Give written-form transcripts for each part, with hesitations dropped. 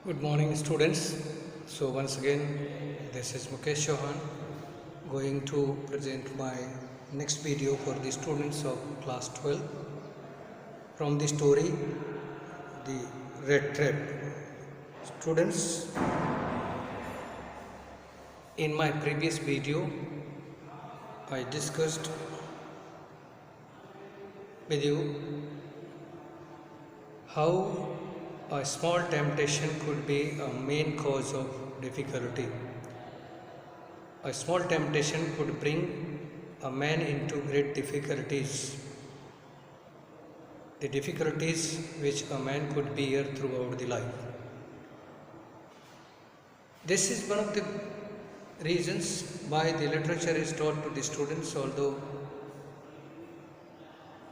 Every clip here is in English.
Good morning, students. So, once again, this is Mukesh Chauhan going to present my next video for the students of class 12 from the story The Red Trap. Students, in my previous video, I discussed with you how a small temptation could be a main cause of difficulty. A small temptation could bring a man into great difficulties, the difficulties which a man could bear throughout the life. This is one of the reasons why the literature is taught to the students, although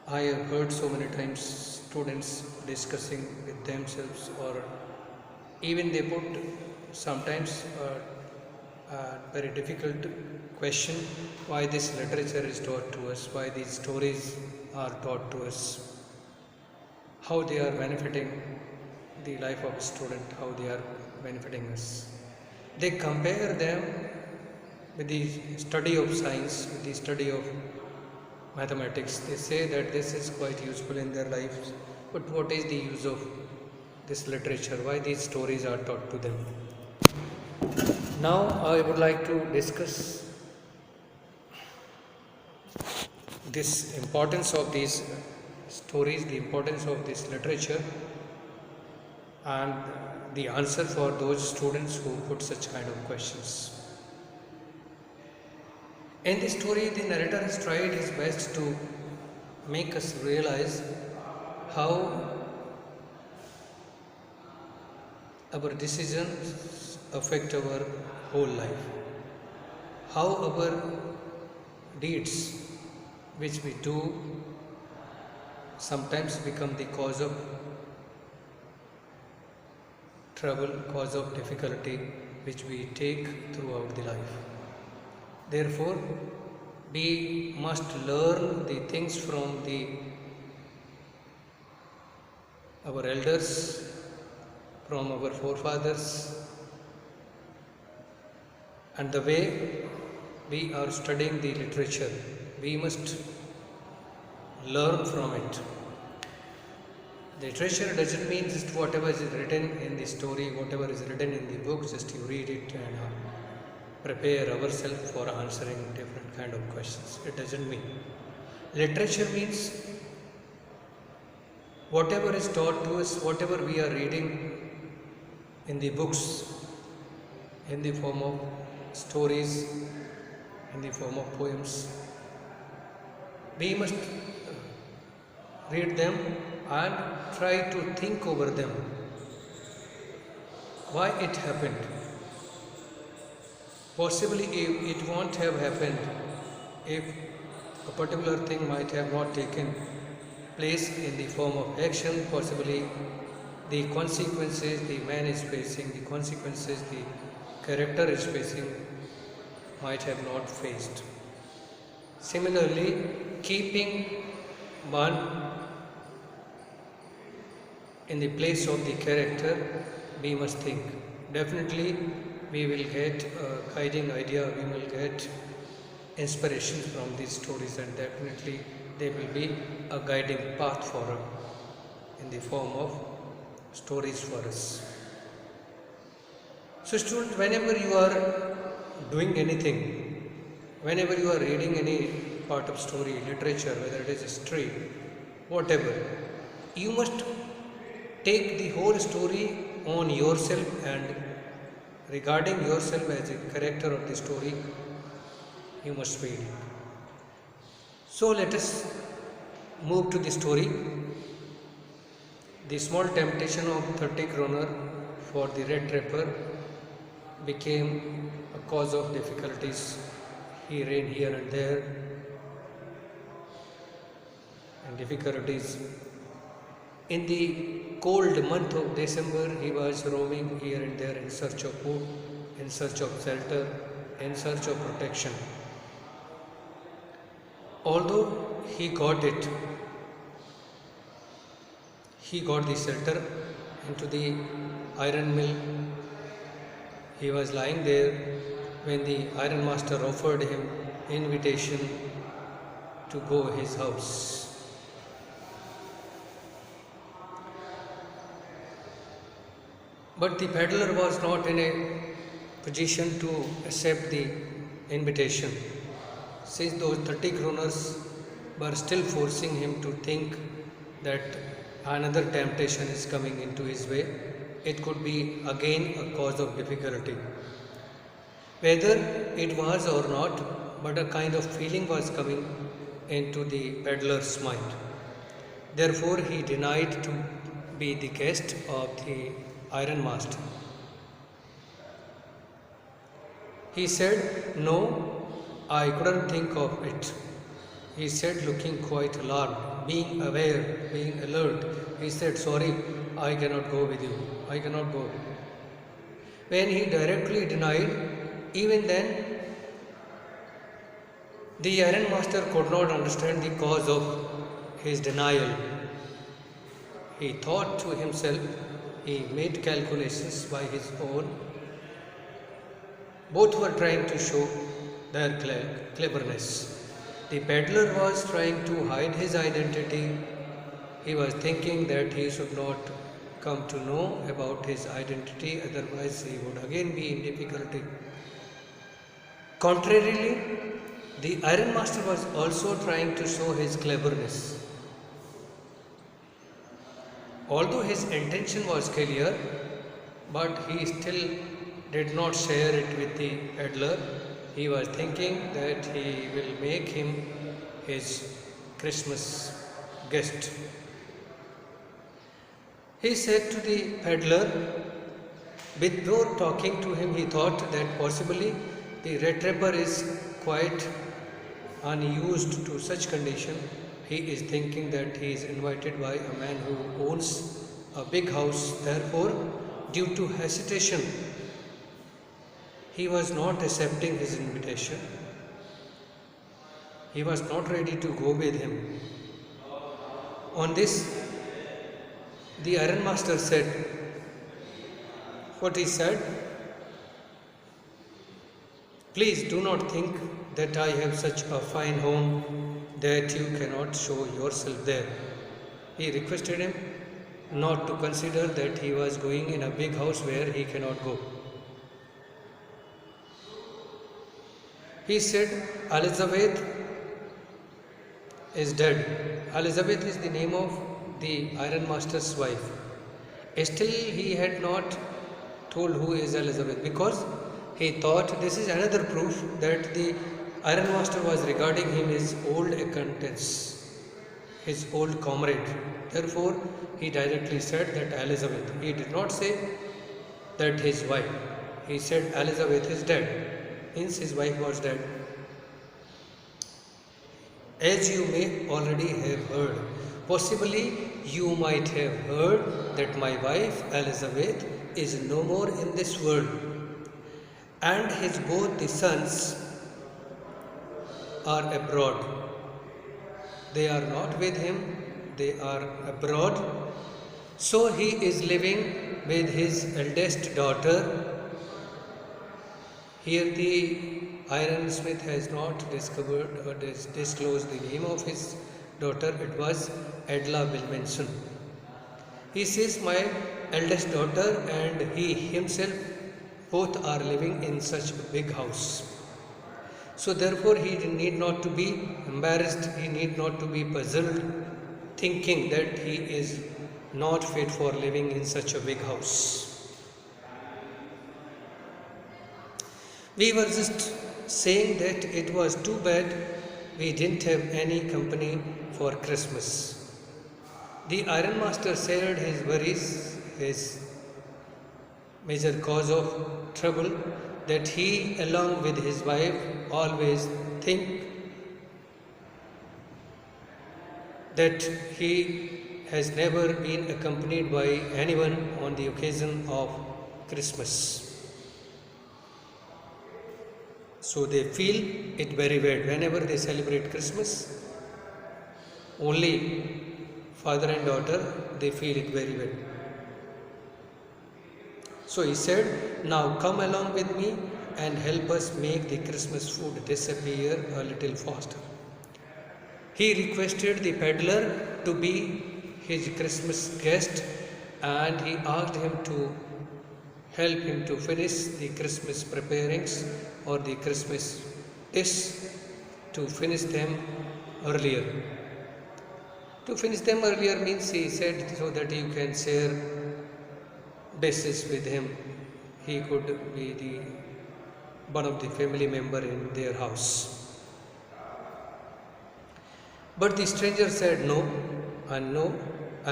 I have heard so many times students discussing with themselves, or even they put sometimes a very difficult question why this literature is taught to us, why these stories are taught to us, how they are benefiting the life of a student, how they are benefiting us. They compare them with the study of science, with the study of mathematics. They say that this is quite useful in their lives, but what is the use of this literature? Why these stories are taught to them? Now I would like to discuss this importance of these stories, the importance of this literature, and the answer for those students who put such kind of questions. In this story, the narrator has tried his best to make us realize how our decisions affect our whole life, how our deeds which we do sometimes become the cause of trouble, cause of difficulty which we take throughout the life. Therefore, we must learn the things from our elders, from our forefathers, and the way we are studying the literature, we must learn from it. Literature doesn't mean just whatever is written in the story, whatever is written in the book, just you read it and prepare ourselves for answering different kind of questions. It doesn't mean. Literature means whatever is taught to us, whatever we are reading in the books, in the form of stories, in the form of poems, we must read them and try to think over them. Why it happened? Possibly it won't have happened if a particular thing might have not taken place in the form of action. Possibly the consequences the man is facing, the consequences the character is facing might have not faced. Similarly, keeping one in the place of the character, we must think. Definitely, we will get a guiding idea, we will get inspiration from these stories, and definitely they will be a guiding path for us in the form of stories for us. So students, whenever you are doing anything, whenever you are reading any part of story, literature, whether it is history, whatever, you must take the whole story on yourself, and regarding yourself as a character of the story, you must read it. So let us move to the story. The small temptation of 30 kroner for the red trapper became a cause of difficulties here and there, and difficulties. In the cold month of December, he was roaming here and there in search of food, in search of shelter, in search of protection. Although he got it, he got the shelter, into the iron mill. He was lying there when the iron master offered him invitation to go his house. But the peddler was not in a position to accept the invitation, since those 30 kroners were still forcing him to think that another temptation is coming into his way. It could be again a cause of difficulty. Whether it was or not, but a kind of feeling was coming into the peddler's mind. Therefore, he denied to be the guest of the iron master. He said, "No, I couldn't think of it." He said, looking quite alarmed, being aware, being alert. He said, "Sorry, I cannot go with you. I cannot go." When he directly denied, even then, the iron master could not understand the cause of his denial. He thought to himself, he made calculations by his own. Both were trying to show their cleverness. The peddler was trying to hide his identity. He was thinking that he should not come to know about his identity, otherwise he would again be in difficulty. Contrarily, the iron master was also trying to show his cleverness. Although his intention was clear, but he still did not share it with the peddler. He was thinking that he will make him his Christmas guest. He said to the peddler, before talking to him, he thought that possibly the red trapper is quite unused to such condition. He is thinking that he is invited by a man who owns a big house. Therefore, due to hesitation, he was not accepting his invitation. He was not ready to go with him. On this, the iron master said, what he said, "Please do not think that I have such a fine home that you cannot show yourself there." He requested him not to consider that he was going in a big house where he cannot go. He said, "Elizabeth is dead." Elizabeth is the name of the iron master's wife. Still, he had not told who is Elizabeth, because he thought this is another proof that the iron master was regarding him as old acquaintance, his old comrade. Therefore, he directly said that Elizabeth. He did not say that his wife. He said Elizabeth is dead. Means his wife was dead. As you may already have heard, possibly you might have heard that my wife Elizabeth is no more in this world, and his both the sons are abroad. They are not with him, they are abroad. So he is living with his eldest daughter. Here the ironsmith has not discovered or disclosed the name of his daughter. It was Edla Wilmanson. He says, my eldest daughter and he himself both are living in such a big house. So therefore he need not to be embarrassed, he need not to be puzzled, thinking that he is not fit for living in such a big house. We were just saying that it was too bad we didn't have any company for Christmas. The iron master shared his worries, his major cause of trouble, that he along with his wife always think that he has never been accompanied by anyone on the occasion of Christmas. So they feel it very bad whenever they celebrate Christmas. Only father and daughter, they feel it very bad. So he said, "Now come along with me and help us make the Christmas food disappear a little faster." He requested the peddler to be his Christmas guest, and he asked him to help him to finish the Christmas preparings or the Christmas dish, to finish them earlier. To finish them earlier means, he said, so that you can share dishes with him. He could be the one of the family member in their house. But the stranger said no,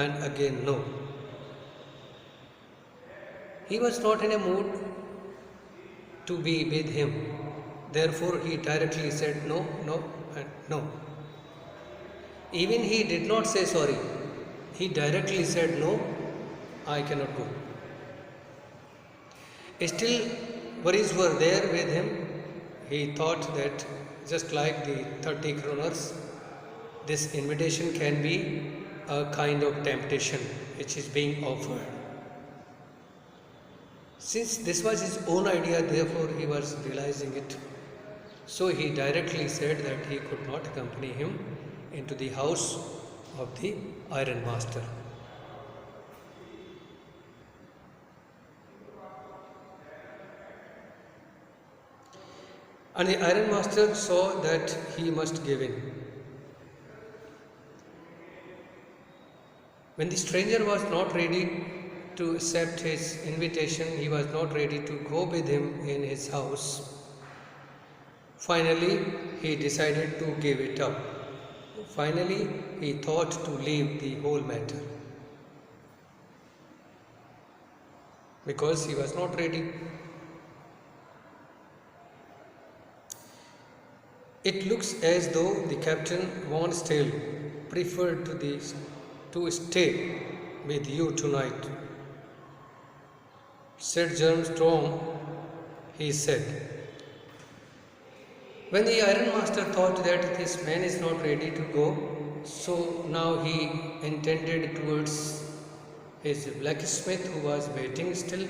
and again no. He was not in a mood to be with him. Therefore, he directly said no, no, and no. Even he did not say sorry. He directly said no, I cannot go. Still, worries were there with him. He thought that just like the 30 kroners, this invitation can be a kind of temptation which is being offered. Since this was his own idea, therefore he was realizing it. So he directly said that he could not accompany him into the house of the iron master. And the iron master saw that he must give in. When the stranger was not ready to accept his invitation, he was not ready to go with him in his house. Finally, he decided to give it up. Finally, he thought to leave the whole matter, because he was not ready. It looks as though the Captain Von Stale preferred to stay with you tonight, said Jermstrom, he said. When the Iron Master thought that this man is not ready to go, so now he intended towards his blacksmith, who was waiting still,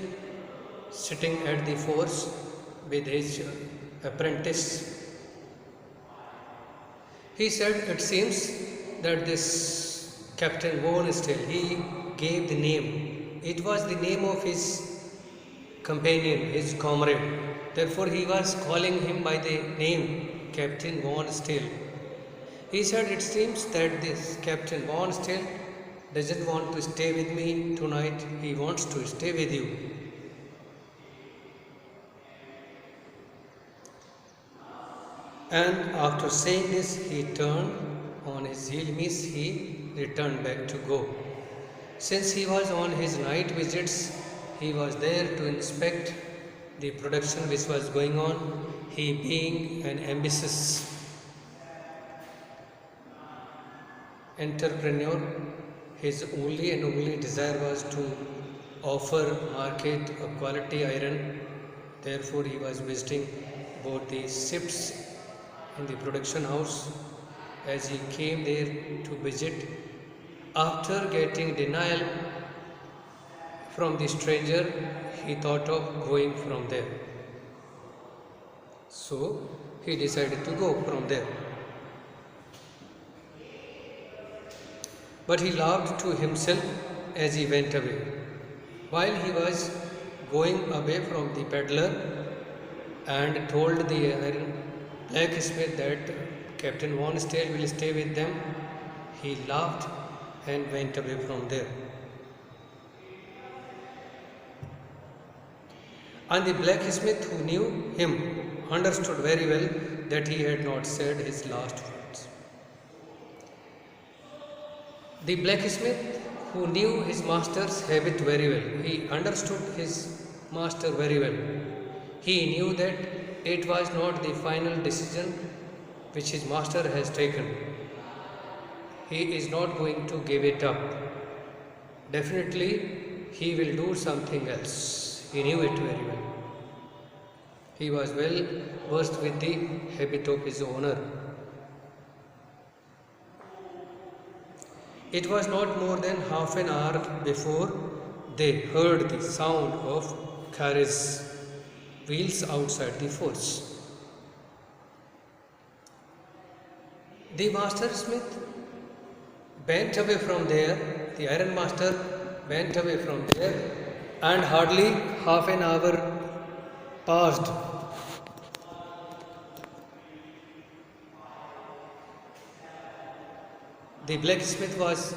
sitting at the forge with his apprentice. He said, it seems that this Captain Von Stale, he gave the name. It was the name of his companion, his comrade. Therefore, he was calling him by the name Captain Von Stale. He said, it seems that this Captain Von Stale doesn't want to stay with me tonight. He wants to stay with you. And after saying this, he turned on his heel, means he returned back to go. Since he was on his night visits, he was there to inspect the production which was going on. He, being an ambitious entrepreneur, his only desire was to offer market a quality iron. Therefore, he was visiting both the shifts in the production house. As he came there to visit, after getting denial from the stranger, he thought of going from there. So he decided to go from there. But he laughed to himself as he went away. While he was going away from the peddler and told the blacksmith that Captain Von Stale will stay with them, he laughed and went away from there. And the blacksmith, who knew him, understood very well that he had not said his last words. The blacksmith, who knew his master's habit very well, he understood his master very well. He knew that it was not the final decision which his master has taken. He is not going to give it up. Definitely, he will do something else. He knew it very well. He was well versed with the habit of his owner. It was not more than half an hour before they heard the sound of carriage wheels outside the forge. The master smith went away from there, the iron master went away from there, and hardly half an hour passed. The blacksmith was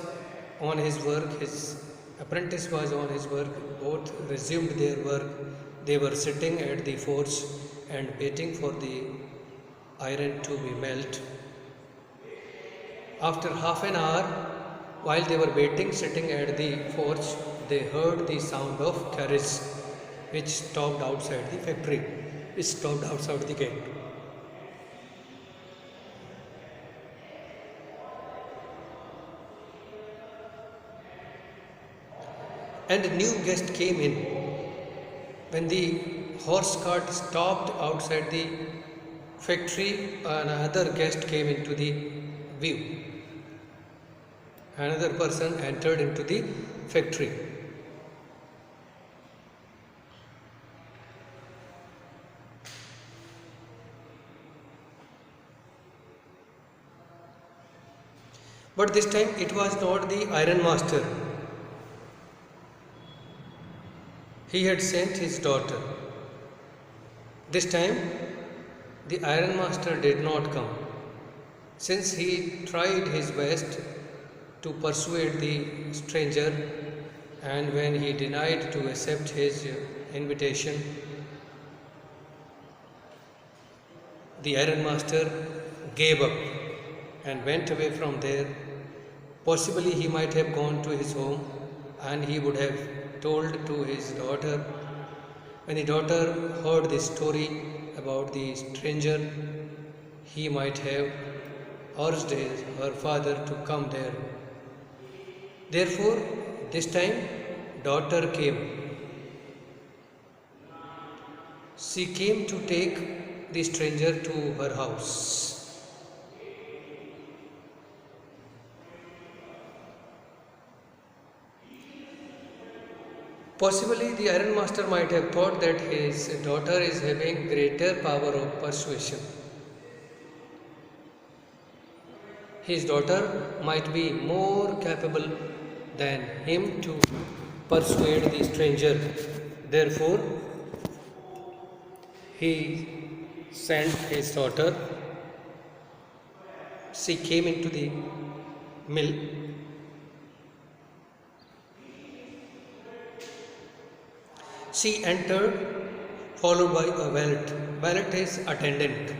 on his work, his apprentice was on his work, both resumed their work. They were sitting at the forge and waiting for the iron to be melted. After half an hour, while they were waiting, sitting at the forge, they heard the sound of carriage which stopped outside the factory, which stopped outside the gate. And a new guest came in. When the horse cart stopped outside the factory, another guest came into the view. Another person entered into the factory. But this time it was not the iron master. He had sent his daughter. This time the iron master did not come, since he tried his best to persuade the stranger, and when he denied to accept his invitation, the iron master gave up and went away from there. Possibly he might have gone to his home and he would have told to his daughter. When the daughter heard the story about the stranger, he might have urged her father to come there. Therefore, this time daughter came. She came to take the stranger to her house. Possibly the iron master might have thought that his daughter is having greater power of persuasion. His daughter might be more capable than him to persuade the stranger. Therefore, he sent his daughter. She came into the mill. She entered, followed by a valet. Valet is attendant.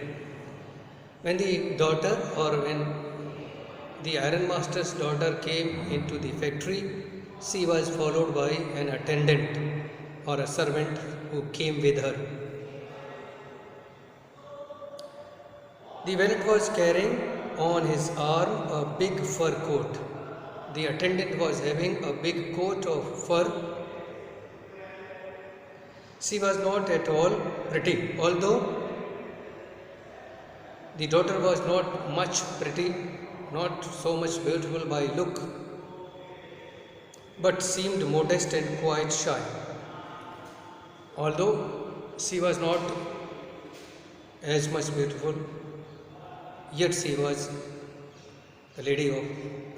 When the daughter, or when the iron master's daughter came into the factory, she was followed by an attendant or a servant who came with her. The valet was carrying on his arm a big fur coat. The attendant was having a big coat of fur. She was not at all pretty, although the daughter was not much pretty, not so much beautiful by look, but seemed modest and quite shy. Although she was not as much beautiful, yet she was the lady of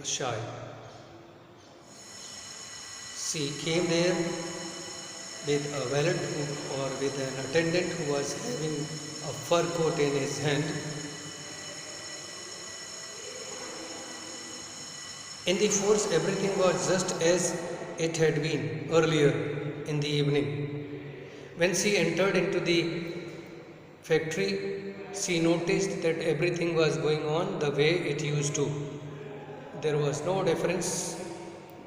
shy. She came there with a valet or with an attendant who was having a fur coat in his hand. In the force, everything was just as it had been earlier in the evening. When she entered into the factory, she noticed that everything was going on the way it used to. There was no difference,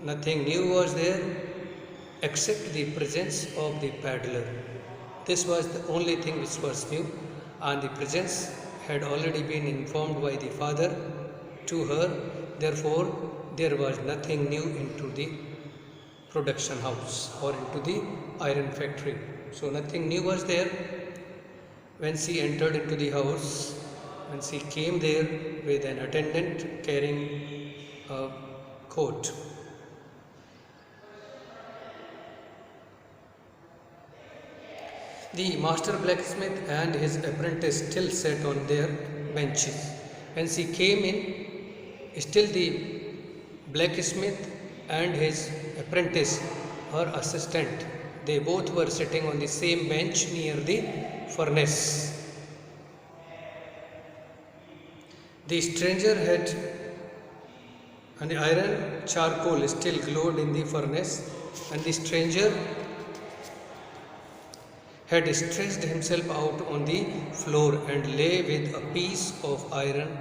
nothing new was there except the presence of the paddler. This was the only thing which was new, and the presence had already been informed by the father to her. Therefore, there was nothing new into the production house or into the iron factory. So nothing new was there. When she entered into the house, when she came there with an attendant carrying a coat. The master blacksmith and his apprentice still sat on their benches. When she came in, still the blacksmith and his apprentice, her assistant, they both were sitting on the same bench near the furnace. The stranger had, and the iron charcoal still glowed in the furnace, and the stranger had stretched himself out on the floor and lay with a piece of iron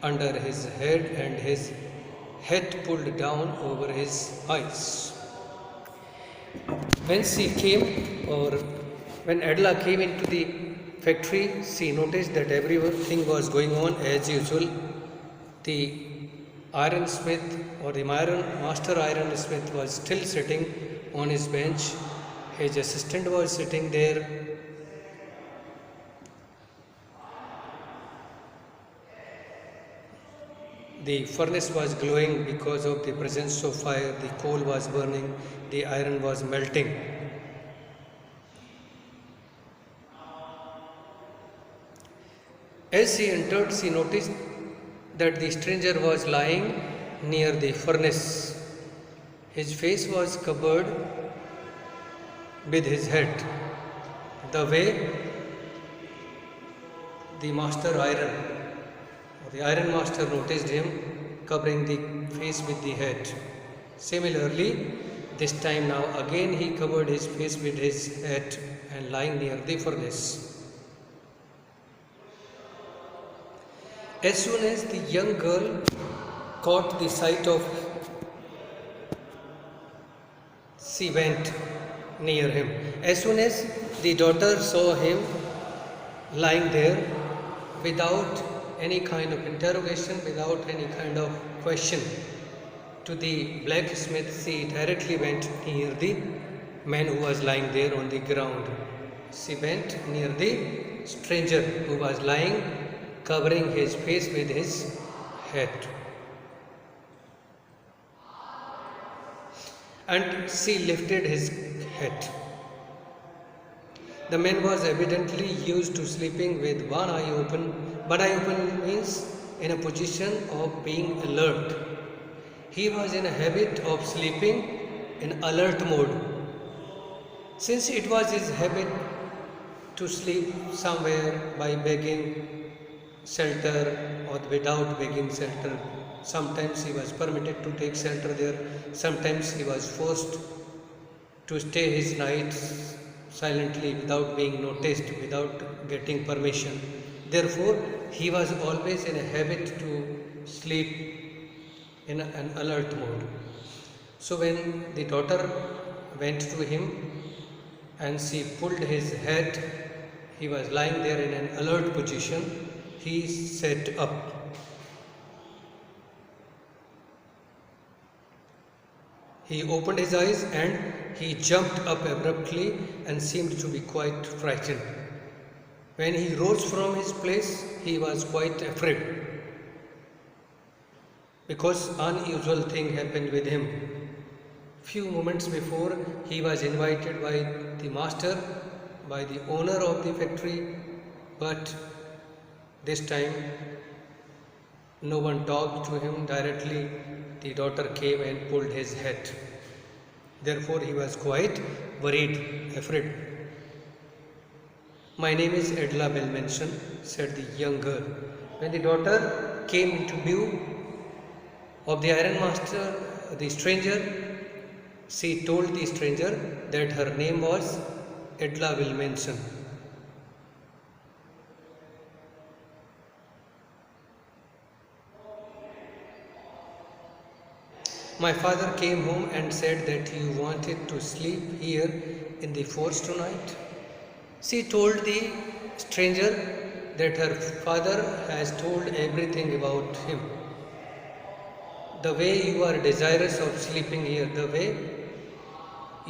under his head and his hat pulled down over his eyes. When she came, or when Adela came into the factory, she noticed that everything was going on as usual. The ironsmith, or the master ironsmith, was still sitting on his bench. His assistant was sitting there. The furnace was glowing because of the presence of fire. The coal was burning, the iron was melting. As she entered, she noticed that the stranger was lying near the furnace. His face was covered with his head, the way the master iron, or the iron master, noticed him covering the face with the head. Similarly, this time now again he covered his face with his head and lying near the furnace. As soon as the young girl caught the sight of, she went near him. As soon as the daughter saw him lying there, without any kind of interrogation, without any kind of question to the blacksmith, she directly went near the man who was lying there on the ground. She went near the stranger who was lying, covering his face with his head. And she lifted his head. The man was evidently used to sleeping with one eye open. One eye open means in a position of being alert. He was in a habit of sleeping in alert mode. Since it was his habit to sleep somewhere by begging shelter or without begging shelter, sometimes he was permitted to take shelter there, sometimes he was forced to stay his nights silently without being noticed, without getting permission. Therefore, he was always in a habit to sleep in an alert mode. So when the daughter went to him and she pulled his head, he was lying there in an alert position. He sat up. He opened his eyes and he jumped up abruptly and seemed to be quite frightened. When he rose from his place, he was quite afraid because unusual thing happened with him. Few moments before, he was invited by the master, by the owner of the factory, but this time no one talked to him directly. The daughter came and pulled his head. Therefore, he was quite worried, afraid. "My name is Adela Belmenson," said the young girl. When the daughter came into view of the iron master, the stranger, she told the stranger that her name was Adela Belmenson. "My father came home and said that you wanted to sleep here in the forest tonight." She told the stranger that her father has told everything about him. The way you are desirous of sleeping here, the way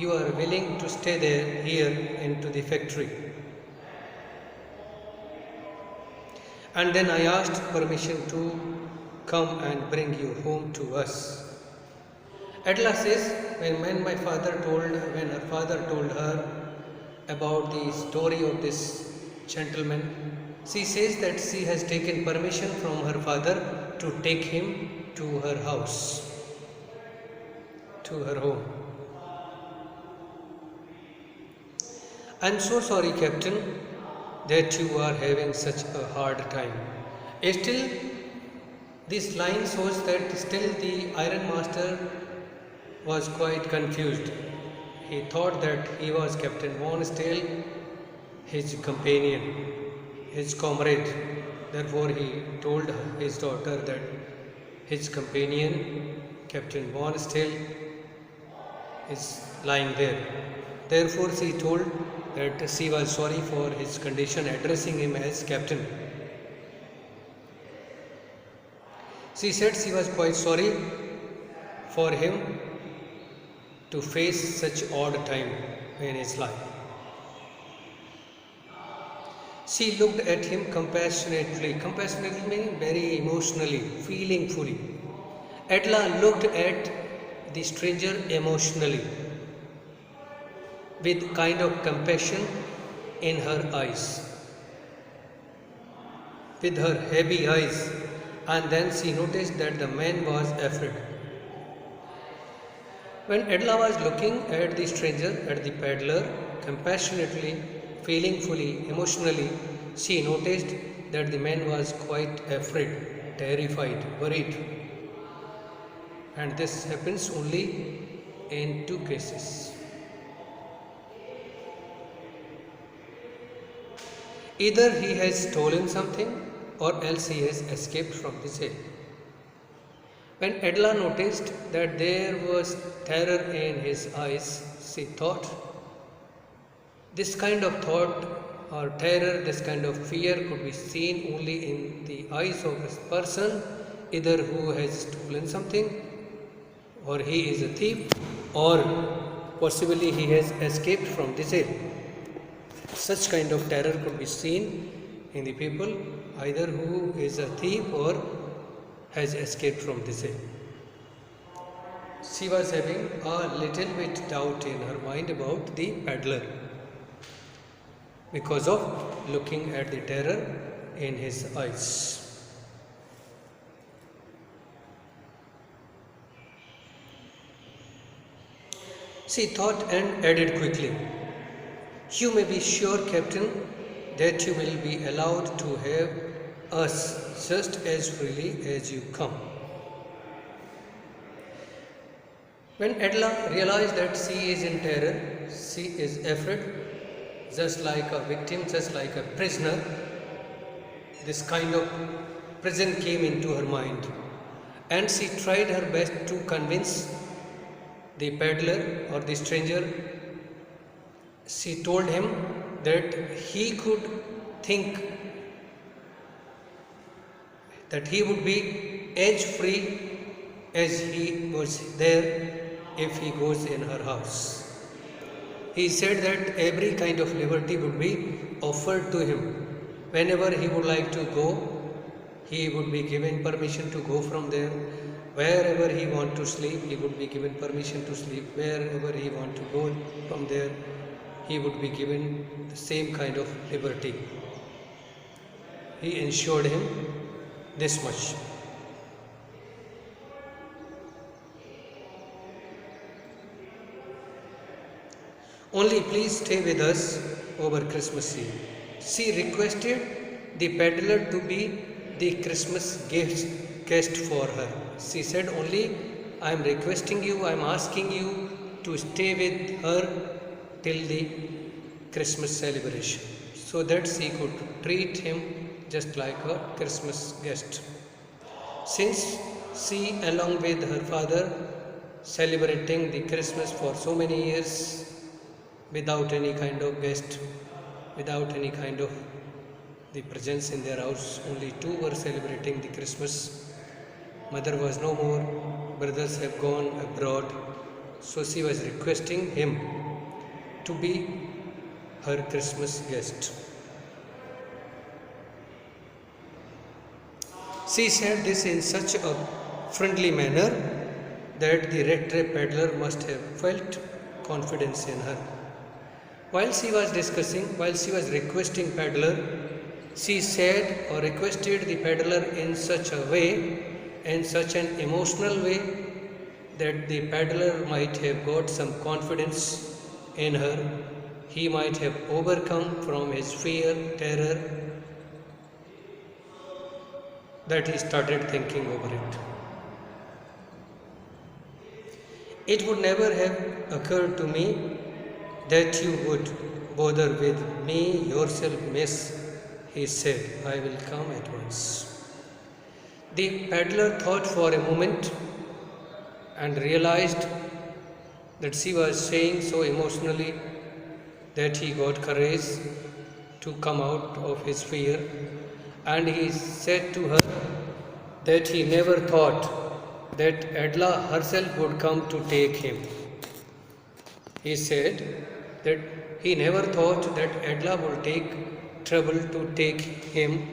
you are willing to stay there here into the factory. And then I asked permission to come and bring you home to us. Adela says, when her father told her about the story of this gentleman. She says that she has taken permission from her father to take him to her house, to her home. I'm so sorry, Captain, that you are having such a hard time. Still, this line shows that still the Iron Master was quite confused. He thought that he was Captain Von Steel, his companion, his comrade. Therefore, he told his daughter that his companion, Captain Von Steel, is lying there. Therefore, she told that she was sorry for his condition, addressing him as Captain. She said she was quite sorry for him to face such odd time in his life. She looked at him compassionately meaning very emotionally, feelingfully. Edla looked at the stranger emotionally, with kind of compassion in her eyes, with her heavy eyes, and then she noticed that the man was afraid. When Edla was looking at the stranger, at the peddler, compassionately, feelingfully, emotionally, she noticed that the man was quite afraid, terrified, worried. And this happens only in two cases. Either he has stolen something or else he has escaped from the jail. When Edla noticed that there was terror in his eyes, she thought, this kind of thought or terror, this kind of fear could be seen only in the eyes of a person either who has stolen something, or he is a thief, or possibly he has escaped from the jail. Such kind of terror could be seen in the people either who is a thief or has escaped from the jail. She was having a little bit doubt in her mind about the peddler because of looking at the terror in his eyes. She thought and added quickly, you may be sure, Captain, that you will be allowed to have us just as freely as you come. When Edla realized that she is in terror, she is afraid, just like a victim, just like a prisoner, this kind of prison came into her mind, and she tried her best to convince the peddler or the stranger. She told him that he could think that he would be as free as he was there if he goes in her house. He said that every kind of liberty would be offered to him. Whenever he would like to go, he would be given permission to go from there. Wherever he want to sleep, he would be given permission to sleep. Wherever he want to go from there, he would be given the same kind of liberty. He ensured him this much. Only please stay with us over Christmas Eve. She requested the peddler to be the Christmas guest for her. She said, only I am requesting you, I am asking you to stay with her till the Christmas celebration, so that she could treat him just like a Christmas guest. Since she, along with her father, celebrating the Christmas for so many years without any kind of guest, without any kind of the presence in their house, only two were celebrating the Christmas. Mother was no more, brothers have gone abroad, so she was requesting him to be her Christmas guest. She said this in such a friendly manner that the red tape peddler must have felt confidence in her. While she was requesting peddler, she said or requested the peddler in such a way, in such an emotional way, that the peddler might have got some confidence in her. He might have overcome from his fear, terror, that he started thinking over it. It would never have occurred to me that you would bother with me yourself, miss, he said. I will come at once. The peddler thought for a moment and realized that she was saying so emotionally that he got courage to come out of his fear, and he said to her that he never thought that Adla herself would come to take him. He said that he never thought that Adla would take trouble to take him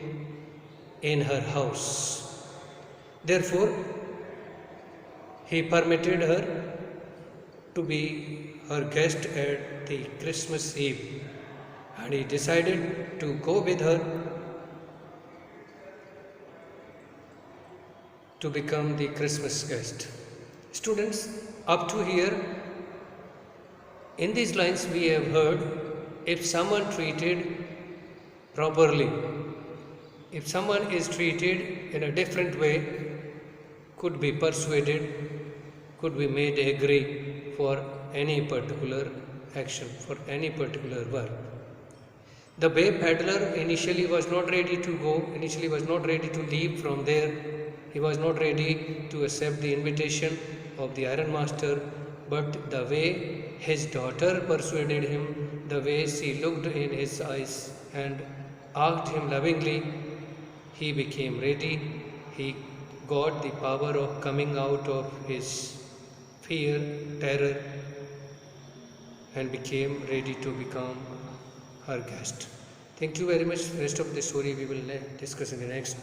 in her house. Therefore, he permitted her to be her guest at the Christmas Eve, and he decided to go with her to become the Christmas guest. Students, up to here, in these lines we have heard, if someone treated properly, if someone is treated in a different way, could be persuaded, could be made agree for any particular action, for any particular work. The peddler initially was not ready to go, initially was not ready to leave from there. He was not ready to accept the invitation of the ironmaster, but the way his daughter persuaded him, the way she looked in his eyes and asked him lovingly, he became ready. He got the power of coming out of his fear, terror, and became ready to become her guest. Thank you very much. The rest of the story we will discuss in the next